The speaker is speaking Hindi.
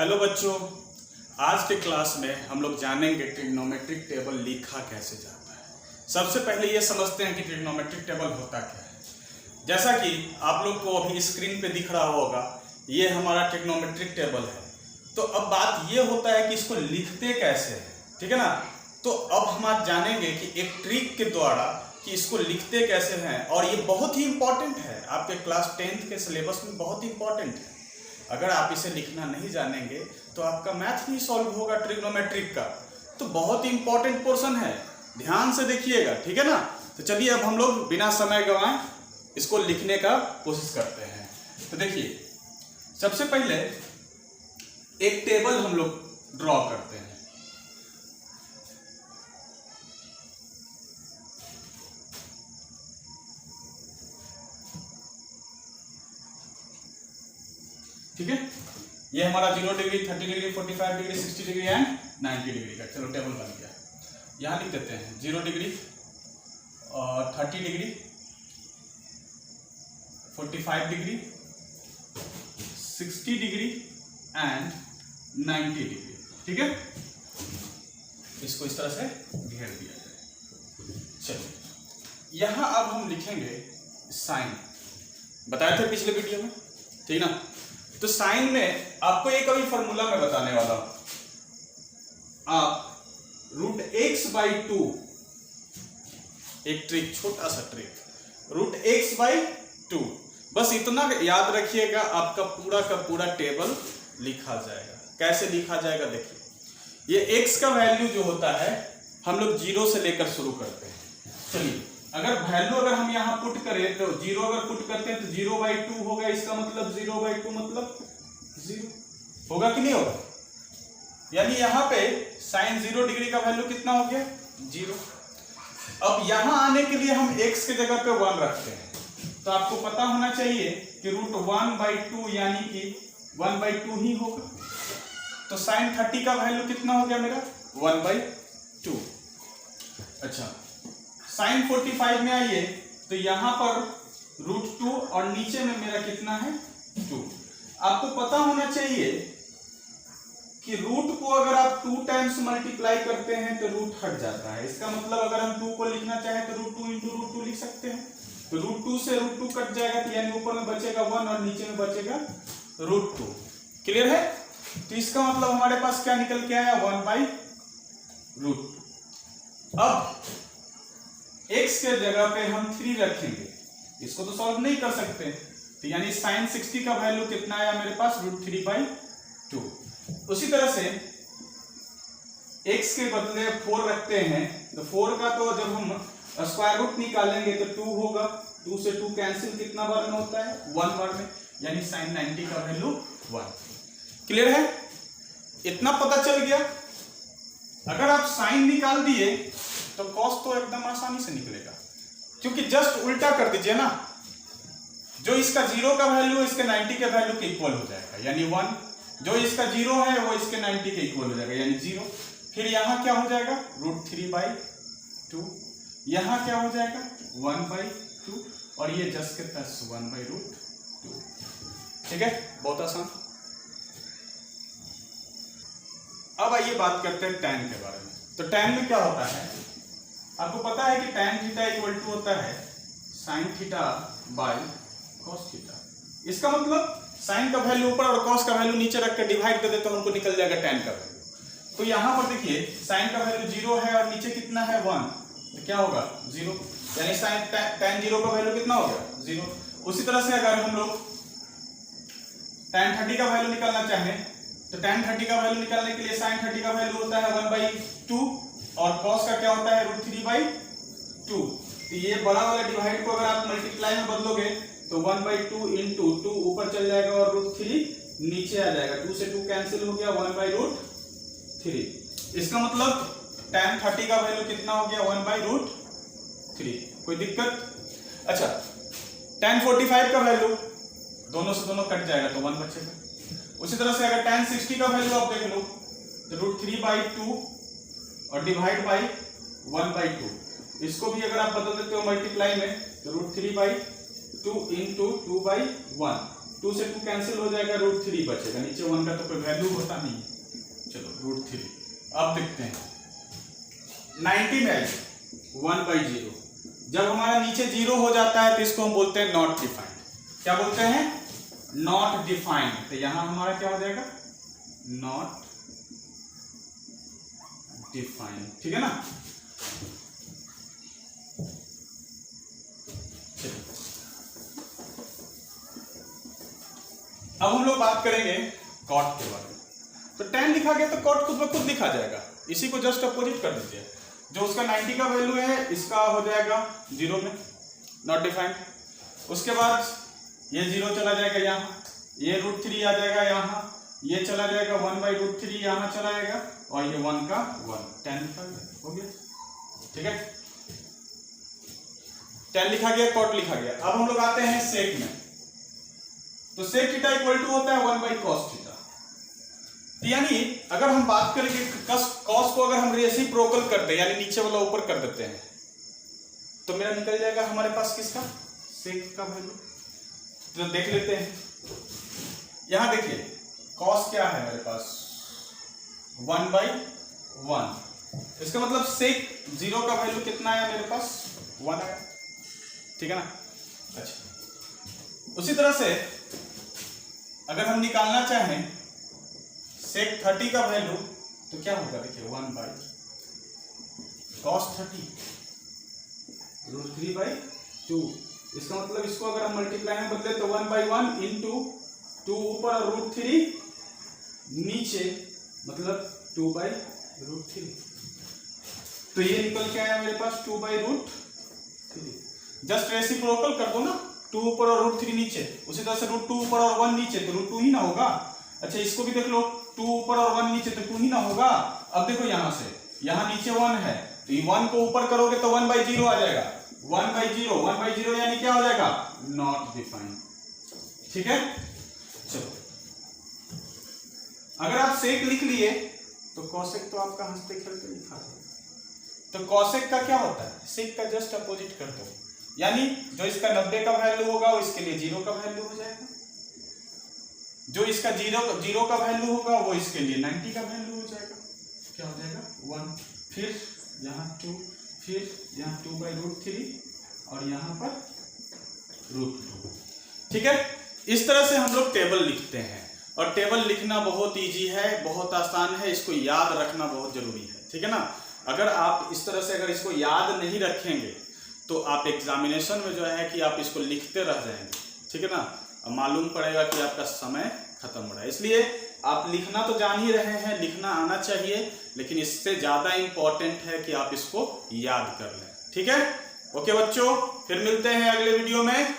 हेलो बच्चों, आज के क्लास में हम लोग जानेंगे ट्रिग्नोमेट्रिक टेबल लिखा कैसे जाता है। सबसे पहले ये समझते हैं कि ट्रिग्नोमेट्रिक टेबल होता क्या है। जैसा कि आप लोग को अभी स्क्रीन पे दिख रहा होगा, ये हमारा ट्रिग्नोमेट्रिक टेबल है। तो अब बात ये होता है कि इसको लिखते कैसे है, ठीक है ना। तो अब हम आज जानेंगे कि एक ट्रिक के द्वारा कि इसको लिखते कैसे हैं, और ये बहुत ही इंपॉर्टेंट है, आपके क्लास 10th के सिलेबस में बहुत इंपॉर्टेंट है। अगर आप इसे लिखना नहीं जानेंगे तो आपका मैथ नहीं सॉल्व होगा ट्रिग्नोमेट्रिक का। तो बहुत ही इंपॉर्टेंट पोर्शन है, ध्यान से देखिएगा, ठीक है ना। तो चलिए अब हम लोग बिना समय गंवाए इसको लिखने का कोशिश करते हैं। तो देखिए, सबसे पहले एक टेबल हम लोग ड्रॉ करते हैं। ठीक है, ये हमारा 0 degree, 30 degree, 45 degree, 60 degree and 90 degree का चलो टेबल बन गया। यहां लिख देते हैं 0 डिग्री और 30 degree, 45 degree, 60 degree and 90 degree. ठीक है, इसको इस तरह से घेर दिया जाए। चलिए, यहां अब हम लिखेंगे साइन। बताए थे पिछले वीडियो में, ठीक ना। तो साइन में आपको एक अभी फॉर्मूला में बताने वाला हूं। आप √x/2, एक ट्रिक, छोटा सा ट्रिक, √x/2, बस इतना याद रखिएगा, आपका पूरा का पूरा टेबल लिखा जाएगा। कैसे लिखा जाएगा देखिए, ये x का वैल्यू जो होता है हम लोग 0 से लेकर शुरू करते हैं। चलिए, अगर हम यहां पुट करें तो 0 अगर पुट करते हैं तो 0/2 होगा। इसका मतलब 0/2 मतलब 0 होगा कि नहीं होगा। यानी यहां पे साइन 0 डिग्री का वैल्यू कितना हो गया, 0। अब यहां आने के लिए हम x के जगह पे 1 रखते हैं, तो आपको पता होना चाहिए कि √1/2 यानी कि 1/2 ही होगा। तो साइन 30 का वैल्यू कितना हो गया मेरा, 1/2। अच्छा, साइन 45 में आइए तो यहां पर √2 और नीचे में मेरा कितना है, 2। आपको पता होना चाहिए कि रूट को अगर आप 2 टाइम्स मल्टीप्लाई करते हैं तो रूट हट जाता है। इसका मतलब अगर हम 2 को लिखना चाहें तो √2 × √2 लिख सकते हैं। तो √2 से √2 कट जाएगा, तो यानी ऊपर में बचेगा 1 और नीचे में बचेगा √2। क्लियर है। तो इसका मतलब हमारे पास क्या निकल के आया, 1/√2। अब x के जगह पे हम 3 रखेंगे, इसको तो सॉल्व नहीं कर सकते, तो यानी साइन 60 का वैल्यू कितना आया मेरे पास, √3/2। उसी तरह से x के बदले 4 रखते हैं, तो 4 का तो जब हम स्क्वायर रूट निकालेंगे तो 2 होगा। 2 से 2 कैंसिल, कितना बार में होता है, 1 बार में, यानी साइन 90 का वैल्यू 1। क्लियर है, इतना पता चल गया। अगर आप साइन निकाल दिए तो कॉस तो एकदम आसानी से निकलेगा, क्योंकि जस्ट उल्टा कर दीजिए ना, जो इसका 0 का वैल्यू इसके 90 के वैल्यू के इक्वल हो जाएगा, यानी 1। जो इसका 0 है वो इसके 90 के इक्वल हो जाएगा, यानी 0। फिर यहां क्या हो जाएगा, √3/2। यहां क्या हो जाएगा, 1/2, और ये जस्ट के प्लस 1/√2। ठीक है, बहुत आसान। अब आइए बात करते हैं tan के बारे में। तो tan में क्या होता है, आपको पता है कि tan थीटा इक्वल टू होता है sin θ/cos θ। इसका मतलब sin का वैल्यू ऊपर और cos का वैल्यू नीचे रख कर डिवाइड कर दे तो हमको निकल जाएगा tan का वैल्यू। तो यहां पर देखिए, sin का वैल्यू 0 है और नीचे कितना है, 1, तो क्या होगा, 0, यानी tan 0 का वैल्यू कितना हो गया, 0। उसी तरह से अगर हम लोग tan 30 का वैल्यू निकालना चाहें तो tan 30 का वैल्यू निकालने के लिए sin 30 का वैल्यू होता है 1/2 और cos का क्या होता है, √3/2। तो ये बड़ा वाला डिवाइड को अगर आप मल्टीप्लाई में बदलोगे तो 1/2 × 2 ऊपर चल जाएगा और √3 नीचे आ जाएगा। 2 से 2 कैंसिल हो गया, 1/√3। इसका मतलब tan 30 का वैल्यू कितना हो गया, 1/√3। कोई दिक्कत। अच्छा, tan 45 का वैल्यू दोनों से दोनों कट जाएगा तो 1 बचेगा। उसी तरह से अगर tan 60 का वैल्यू आप देख लो तो √3/2 और डिवाइड बाई 1/2, इसको भी अगर आप बदल देते हो मल्टीप्लाई में तो √3/2 × 2/1, 2 से 2 कैंसिल हो जाएगा, √3 बचेगा, नीचे 1 का तो कोई वैल्यू होता नहीं। चलो √3 अब देखते हैं 90 में 1/0। जब हमारा नीचे 0 हो जाता है तो इसको हम बोलते हैं नॉट डिफाइंड। क्या बोलते हैं? Not defined. तो यहां हमारा क्या हो जाएगा? नॉट डिफाइंड, ठीक है ना। अब हम लोग बात करेंगे कॉट के बारे में। तो tan लिखा गया तो कॉट खुद ब खुद लिखा जाएगा, इसी को जस्ट अपोजिट कर दीजिए। जो उसका 90 का वैल्यू है इसका हो जाएगा 0 में, नॉट डिफाइंड। उसके बाद ये 0 चला जाएगा यहाँ, ये √3 आ जाएगा यहाँ, ये चला जाएगा 1/√3 यहाँ चला जाएगा, और ये 1 का 1, tan लिखा गया, हो गया, ठीक है। tan लिखा गया, कॉट लिखा गया। अब हम लोग आते हैं सेक में। तो सेक थीटा इक्वल टू होता है 1/cos थीटा। यानी अगर हम बात करेंगे कॉस को अगर हम रेसिप्रोकल करते हैं, यानी नीचे वाला ऊपर कर देते हैं, तो मेरा निकल जाएगा हमारे पास किसका? सेक का वैल्यू। तो देख लेते हैं, यहां देखिए कॉस क्या है मेरे पास? 1/1। इसका मतलब सेक 0 का वैल्यू कितना आया मेरे पास? 1 आया, ठीक है ना। अच्छा, उसी तरह से अगर हम निकालना चाहें सेक 30 का वैल्यू तो क्या होगा? देखिए 1/cos 30 √3/2। इसका मतलब इसको अगर हम मल्टीप्लाई में बदले तो 1/1 इंटू 2 ऊपर और √3 नीचे, मतलब 2/√3। तो ये निकल के आया मेरे पास 2/√3। जस्ट रेसिप्रोकल कर दो ना, 2 ऊपर और √3 नीचे, उसी तरह से √2 ऊपर और 1 नीचे तो √2 ही ना होगा। अच्छा, इसको भी देख लो, 2 ऊपर और 1 नीचे तो 2 ही ना होगा। अब देखो यहां से, यहां नीचे 1 है तो ये 1 को ऊपर करोगे तो 1/0 आ जाएगा, 1/0 यानी क्या हो जाएगा? नॉट डिफाइंड, ठीक है। चलो, अगर आप सेक लिख लिए तो कॉसेक तो आपका हंसते खेलते लिखा है। तो कॉसेक का क्या होता है? सेक का जस्ट अपोजिट कर दो, यानी जो इसका 90 का वैल्यू होगा वो इसके लिए 0 का वैल्यू हो जाएगा, जो इसका 0 का वैल्यू होगा वो इसके लिए 90 का वैल्यू हो जाएगा। क्या हो जाएगा? 1, फिर यहाँ 2, फिर यहाँ 2/√3 और यहाँ पर √2, ठीक है। इस तरह से हम लोग टेबल लिखते हैं, और टेबल लिखना बहुत इजी है, बहुत आसान है, इसको याद रखना बहुत जरूरी है, ठीक है ना। अगर आप इस तरह से अगर इसको याद नहीं रखेंगे तो आप एग्जामिनेशन में जो है कि आप इसको लिखते रह जाएंगे, ठीक है ना। मालूम पड़ेगा कि आपका समय खत्म हो रहा है। इसलिए आप लिखना तो जान ही रहे हैं, लिखना आना चाहिए, लेकिन इससे ज्यादा इंपॉर्टेंट है कि आप इसको याद कर लें, ठीक है। ओके बच्चों, फिर मिलते हैं अगले वीडियो में।